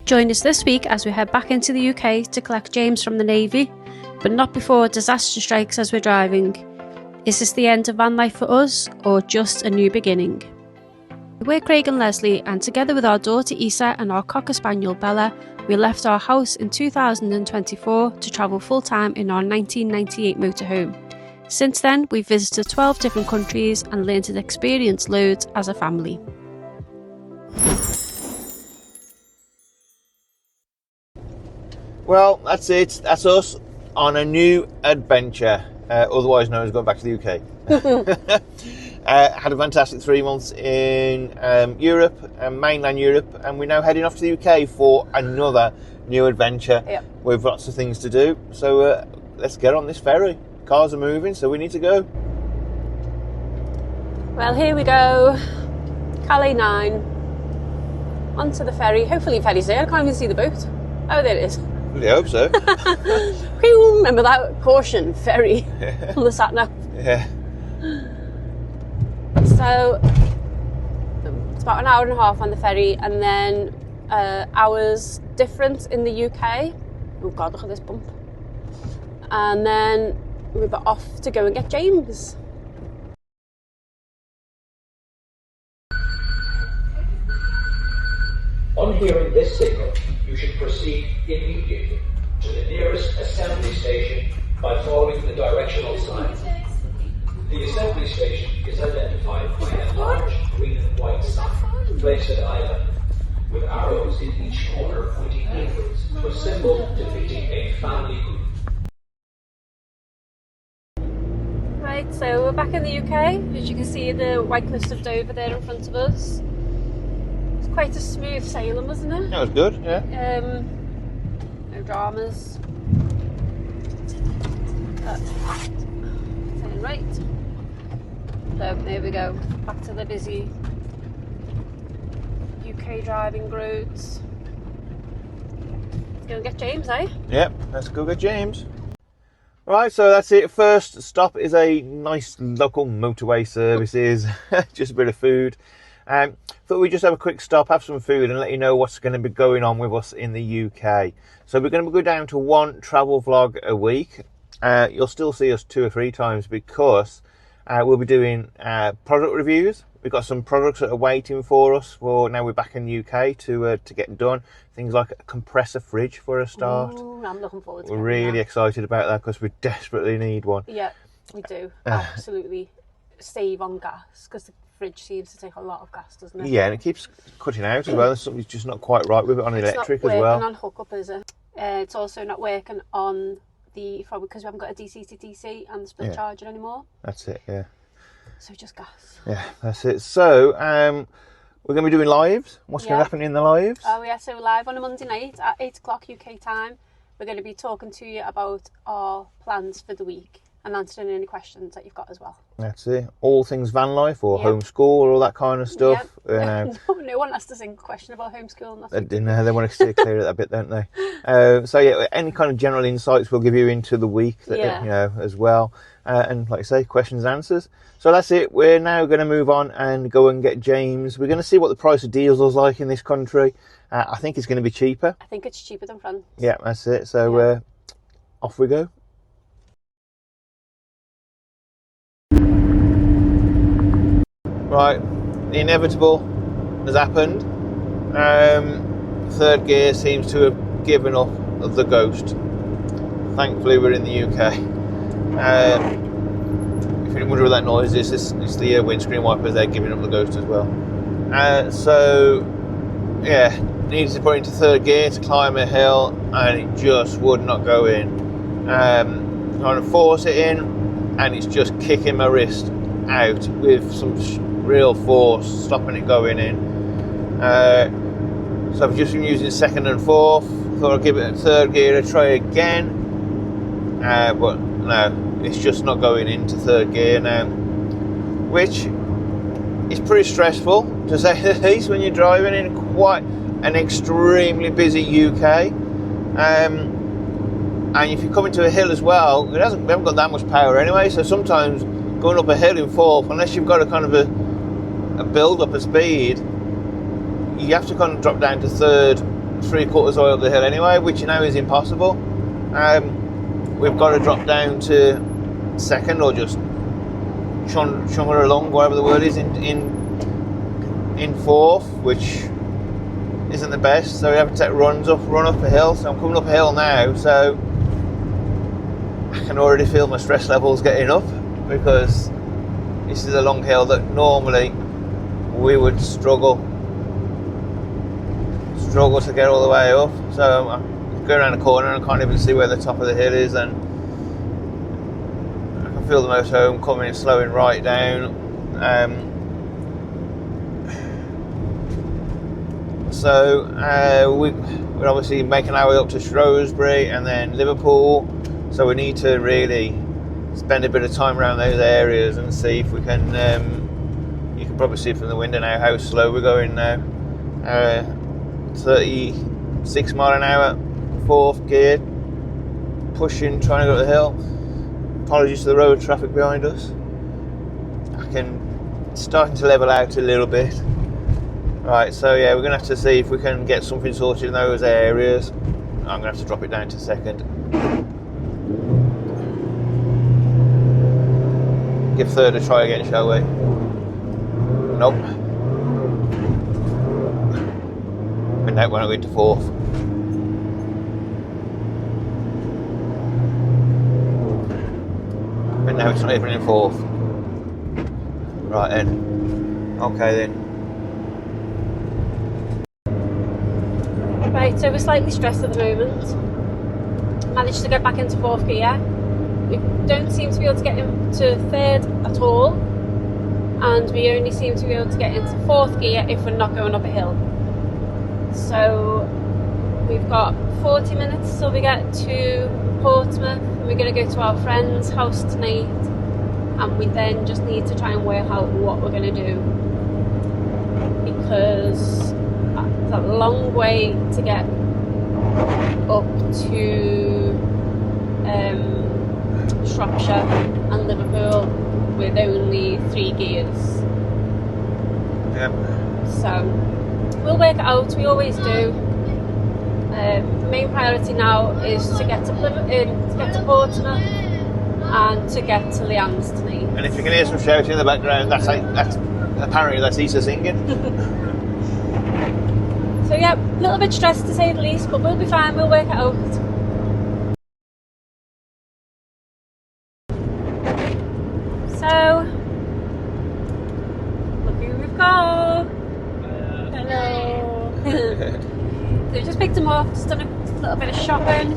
Join us this week as we head back into the UK to collect James from the Navy, but not before a disaster strikes as we're driving. Is this the end of van life for us, or just a new beginning? We're Craig and Leslie, and together with our daughter Isa and our Cocker Spaniel Bella, we left our house in 2024 to travel full-time in our 1998 motorhome. Since then, we've visited 12 different countries and learned to experience loads as a family. Well, that's it. That's us on a new adventure, otherwise known as going back to the UK. Had a fantastic 3 months in Europe, mainland Europe, and we're now heading off to the UK for another new adventure. Yep. With lots of things to do. So let's get on this ferry. Cars are moving, so we need to go. Well, here we go. Calais 9. Onto the ferry. Hopefully ferry's there. I can't even see the boat. Oh, there it is. I hope so. Remember that caution ferry on the sat nav. Yeah. So it's about an hour and a half on the ferry, and then hours difference in the UK. Oh God, look at this bump. And then we're off to go and get James. On hearing this signal, you should proceed immediately to the nearest assembly station by following the directional sign. The assembly station is identified by a large green and white sign placed at eye level, with arrows in each corner pointing inwards to a symbol depicting a family group. Right, so we're back in the UK. As you can see, the White Cliffs of Dover there in front of us. It's quite a smooth sailing, wasn't it? That was good, yeah. No dramas. Turn right. So there we go, back to the busy UK driving roads. Let's go and get James, eh? Yep, let's go get James. Right, so that's it. First stop is a nice local motorway services, just a bit of food. Thought we'd just have a quick stop, have some food, and let you know what's going to be going on with us in the UK. So we're going to go down to one travel vlog a week. You'll still see us 2 or 3 times because we'll be doing product reviews. We've got some products that are waiting for us for now we're back in the UK to get done. Things like a compressor fridge for a start. Ooh, I'm looking forward to We're really excited about that because we desperately need one. Yeah, we do. Absolutely save on gas because the fridge seems to take a lot of gas, doesn't it? Yeah, and it keeps cutting out as well. Something's just not quite right with it on electric as well. It's not working on hookup, is it? It's also not working on because we haven't got a DC to DC and the split charger anymore. That's it, yeah. So just gas. Yeah, that's it. So we're going to be doing lives. What's going to happen in the lives? Oh yeah, so live on a Monday night at 8 o'clock UK time. We're going to be talking to you about our plans for the week and answering any questions that you've got as well. That's it. All things van life or homeschool or all that kind of stuff. No one has to sing a question about homeschool. They want to steer clear of that bit, don't they? So yeah, any kind of general insights we'll give you into the week, that, you know, as well. And like I say, questions and answers. So that's it. We're now going to move on and go and get James. We're going to see what the price of diesel is like in this country. I think it's going to be cheaper. I think it's cheaper than France. Yeah, that's it. So off we go. Right, the inevitable has happened. Third gear seems to have given up the ghost. Thankfully we're in the UK. If you wonder what that noise is, it's the windscreen wipers, they're giving up the ghost as well. So yeah, needed to put it into third gear to climb a hill and it just would not go in. Trying to force it in and it's just kicking my wrist out with some real force, stopping it going in. So I've just been using second and fourth. Thought I'd give it a third gear a try again, but no, it's just not going into third gear now, which is pretty stressful to say the least when you're driving in quite an extremely busy UK. And if you come into a hill as well, we haven't got that much power anyway, so sometimes going up a hill in fourth, unless you've got a kind of a build up of speed, you have to kind of drop down to third 3/4 way up the hill anyway, which you know is impossible. We've got to drop down to second or just chunga along, whatever the word is, in fourth, which isn't the best. So we have to take run up a hill. So I'm coming up a hill now, so I can already feel my stress levels getting up, because this is a long hill that normally we would struggle to get all the way up. So I'm going around the corner and I can't even see where the top of the hill is, and I can feel the motorhome coming and slowing right down. So we're obviously making our way up to Shrewsbury and then Liverpool, so we need to really spend a bit of time around those areas and see if we can, you can probably see from the window now how slow we're going now. 36 mile an hour, fourth gear, pushing, trying to go up the hill. Apologies to the road traffic behind us. Starting to level out a little bit. Right, so yeah, we're going to have to see if we can get something sorted in those areas. I'm going to have to drop it down to second. Give third a try again, shall we? Nope. And now we're going to fourth. But now it's not even in fourth. Right then. Okay then. Right, so we're slightly stressed at the moment. Managed to get back into fourth gear. We don't seem to be able to get into third at all, and we only seem to be able to get into fourth gear if we're not going up a hill. So we've got 40 minutes till we get to Portsmouth, and we're going to go to our friend's house tonight, and we then just need to try and work out what we're going to do, because it's a long way to get up to Shropshire and Liverpool with only 3 gears. Yep. So we'll work it out, we always do. The main priority now is to get to Portsmouth and to get to Leanne's tonight. And if you can hear some shouting in the background, that's apparently that's Issa singing. So yeah, a little bit stressed to say the least, but we'll be fine, we'll work it out. So, look who we've got. Hello. So we just picked him up, just done a little bit of shopping,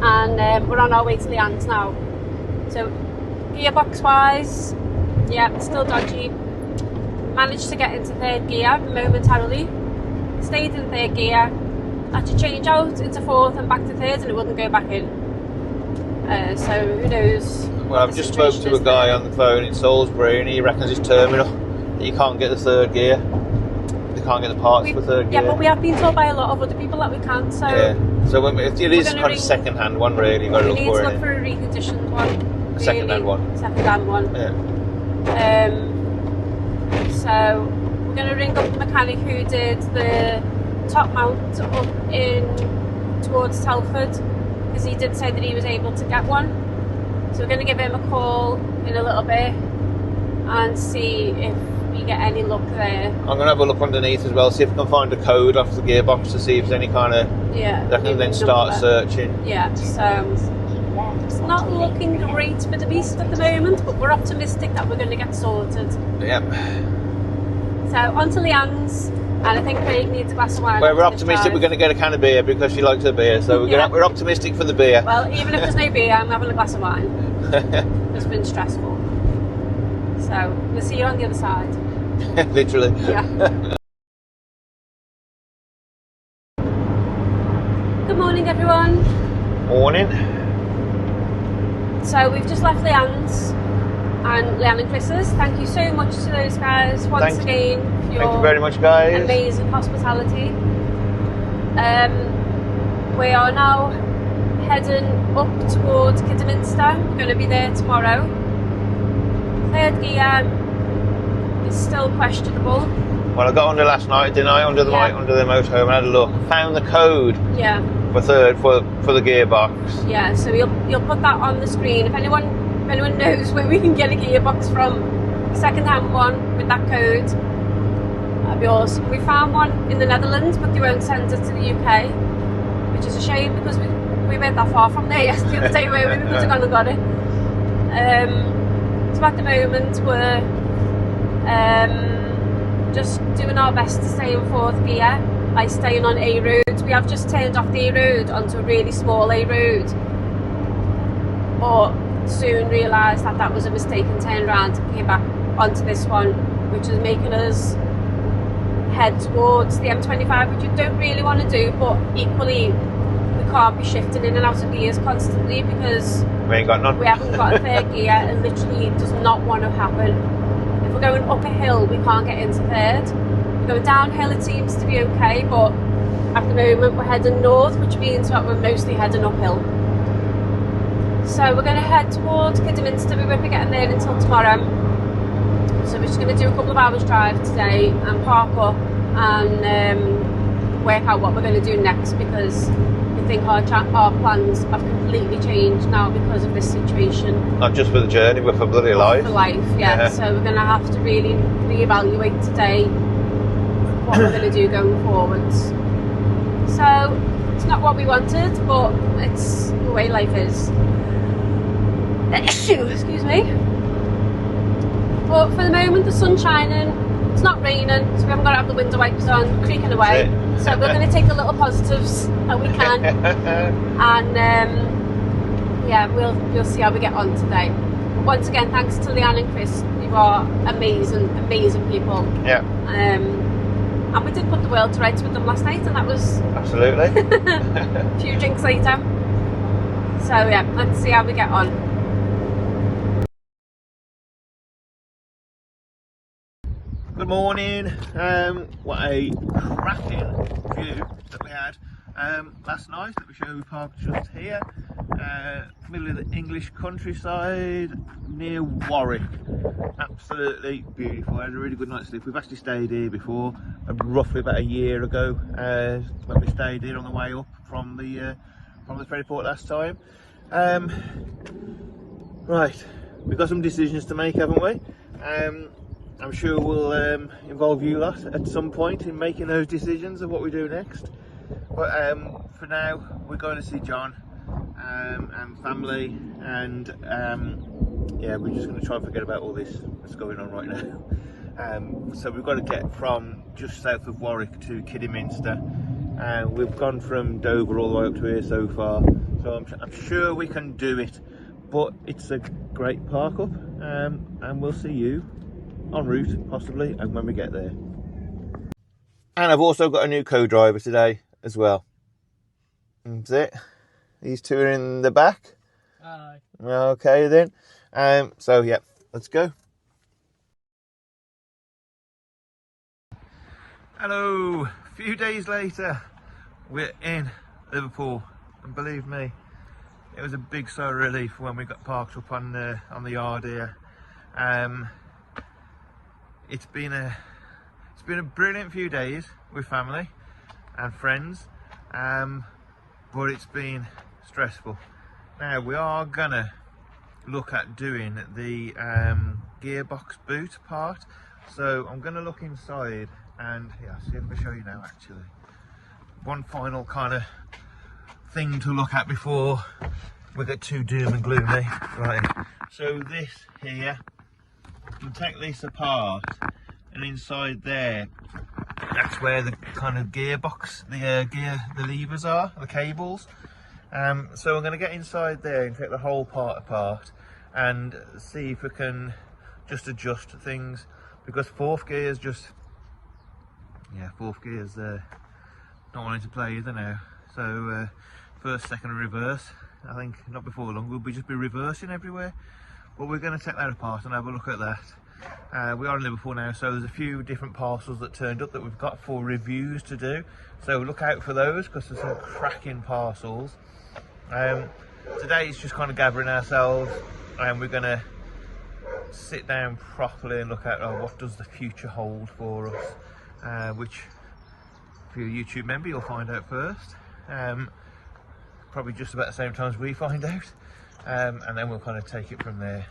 and we're on our way to Leanne's now. So, gearbox wise, yeah, still dodgy. Managed to get into third gear momentarily. Stayed in third gear, had to change out into fourth and back to third, and it wouldn't go back in. So who knows? Well, I've just spoke to a guy on the phone in Salisbury, and he reckons it's terminal that you can't get the third gear. They can't get the parts for third gear. Yeah, but we have been told by a lot of other people that we can't. So yeah, so it is kind of second-hand one, really. You've got to look for it. We need to look for a reconditioned one. Really. Second-hand one. Second-hand one. Yeah. So we're going to ring up the mechanic who did the top mount up in towards Telford, because he did say that he was able to get one. So we're going to give him a call in a little bit and see if we get any luck there. I'm going to have a look underneath as well, see if I can find a code off the gearbox to see if there's any kind of... Yeah. I can then start searching. Yeah, so it's not looking great for the beast at the moment, but we're optimistic that we're going to get sorted. Yep. So on to Leanne's, and I think Craig needs a glass of wine. Well, we're optimistic we're going to get a can of beer because she likes her beer, so we're optimistic for the beer. Well, even if there's no beer, I'm having a glass of wine. It's been stressful. So we'll see you on the other side. Literally. Yeah. Good morning, everyone. Morning. So we've just left Leanne's and Leanne and Chris's. Thank you so much to those guys once again for your thank you very much, guys. amazing hospitality. We are now heading up towards Kidderminster. We're going to be there tomorrow. Third gear is still questionable. Well, I got under last night, didn't I? Under the motorhome, and had a look. Found the code. Yeah. For the gearbox. Yeah. So you'll put that on the screen. If anyone knows where we can get a gearbox from, a second-hand one with that code, that'd be awesome. We found one in the Netherlands, but they won't send it to the UK, which is a shame because we weren't that far from there the other day where we could have gone and got it. So at the moment we're just doing our best to stay in fourth gear by staying on A roads. We have just turned off the A road onto a really small A road, but soon realised that was a mistake and turned around and came back onto this one, which is making us head towards the M25, which we don't really want to do, but equally we can't be shifting in and out of gears constantly because we ain't got none. We haven't got a third gear, and literally it does not want to happen. If we're going up a hill, we can't get into third. Going downhill, it seems to be okay, but at the moment we're heading north, which means that we're mostly heading uphill. So we're going to head towards Kidderminster. We won't be getting there until tomorrow. So we're just going to do a couple of hours drive today and park up and work out what we're going to do next, because we think our plans have completely changed now because of this situation. Not just for the journey, but for bloody life. For life, yeah. So we're going to have to really reevaluate today what we're going to do going forwards. So it's not what we wanted, but it's the way life is. Excuse me. But for the moment the sun's shining, it's not raining, so we haven't got to have the window wipers on, creaking away. So we're going to take the little positives that we can, and yeah, we'll see how we get on today. Once again, thanks to Leanne and Chris, you are amazing people. Yeah. And we did put the world to rights with them last night, and that was absolutely a few drinks later. So yeah, let's see how we get on. Good morning. What a cracking view that we had last night. Let me show you, we parked just here, middle of the English countryside near Warwick. Absolutely beautiful. I had a really good night's sleep. We've actually stayed here before, roughly about a year ago, when we stayed here on the way up from the ferry port last time. Right, we've got some decisions to make, haven't we? I'm sure we'll involve you lot at some point in making those decisions of what we do next. But for now, we're going to see John and family, and yeah, we're just going to try and forget about all this that's going on right now. So we've got to get from just south of Warwick to Kidderminster. We've gone from Dover all the way up to here so far, so I'm sure we can do it. But it's a great park up, and we'll see you en route possibly, and when we get there. And I've also got a new co-driver today as well. That's it. These two are in the back. Aye. Okay then. So yeah, let's go. Hello. A few days later, we're in Liverpool, and believe me, it was a big sigh of relief when we got parked up on the yard here. It's been a brilliant few days with family and friends, but it's been stressful. Now we are gonna look at doing the gearbox boot part, so I'm gonna look inside and yeah, see if I can show you now. Actually, one final kind of thing to look at before we get too doom and gloomy. Right, so this here, you take this apart, and inside there, that's where the kind of gearbox, the levers are, the cables. So I'm going to get inside there and take the whole part apart and see if we can just adjust things, because fourth gear's not wanting to play either now. So first, second and reverse, I think not before long we'll just be reversing everywhere. But we're going to take that apart and have a look at that. We are in Liverpool now, so there's a few different parcels that turned up that we've got for reviews to do, so look out for those because there's some cracking parcels. Today it's just kind of gathering ourselves, and we're going to sit down properly and look at what does the future hold for us. which if you're a YouTube member you'll find out first, probably just about the same time as we find out, and then we'll kind of take it from there.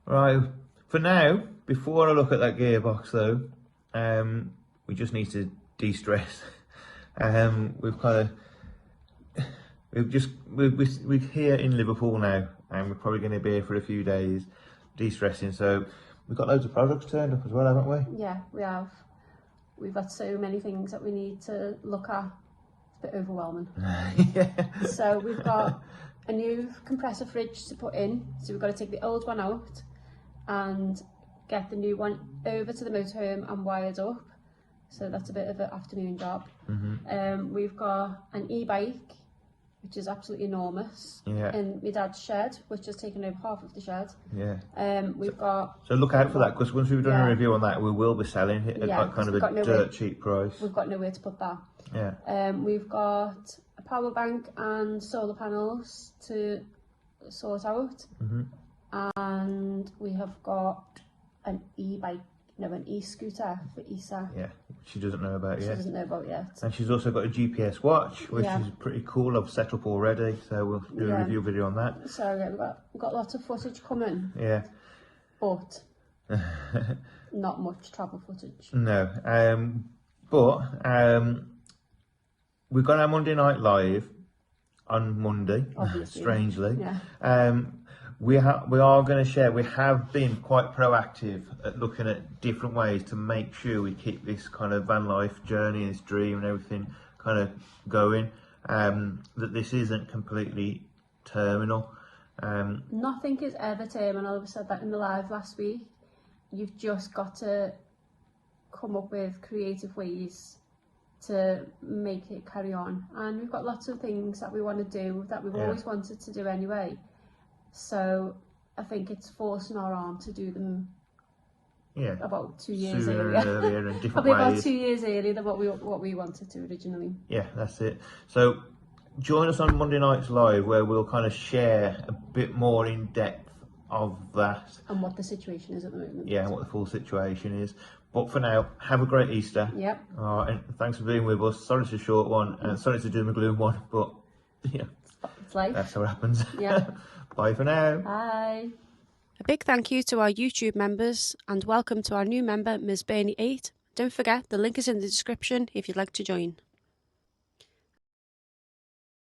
Right, for now, before I look at that gearbox though, we just need to de-stress. We're here in Liverpool now, and we're probably going to be here for a few days de-stressing, so we've got loads of products turned up as well, haven't we? Yeah, we have. We've got so many things that we need to look at. It's a bit overwhelming. Yeah. So we've got a new compressor fridge to put in, so we've got to take the old one out and get the new one over to the motorhome and wired up, so that's a bit of an afternoon job. We've got an e-bike, which is absolutely enormous, in my dad's shed, which has taken over half of the shed. We've got... So look out for that, because once we've done a review on that, we will be selling it at kind of a dirt cheap price. We've got nowhere to put that. We've got a power bank and solar panels to sort out. And we have got an an e-scooter for Isa. Yeah, she doesn't know about yet. She doesn't know about yet. And she's also got a GPS watch, which is pretty cool. I've set up already, so we'll do a review video on that. So yeah, we've got lots of footage coming. Yeah. But not much travel footage. No. We've got our Monday Night Live on Monday, obviously. Strangely. We are going to share, we have been quite proactive at looking at different ways to make sure we keep this kind of van life journey, this dream and everything kind of going, that this isn't completely terminal. Nothing is ever terminal. We said that in the live last week. You've just got to come up with creative ways to make it carry on, and we've got lots of things that we want to do that we've always wanted to do anyway. So I think it's forcing our arm to do them about 2 years earlier and different probably ways. About 2 years earlier than what we wanted to originally. Yeah, that's it. So join us on Monday Nights Live, where we'll kind of share a bit more in depth of that. And what the situation is at the moment. Yeah, and what the full situation is. But for now, have a great Easter. Yep. And thanks for being with us. Sorry it's a short one, and sorry it's a doom and gloom one, but yeah. It's life. That's how it happens. Yeah. Bye for now. Bye. A big thank you to our YouTube members, and welcome to our new member, Ms. Bernie 8. Don't forget, the link is in the description if you'd like to join.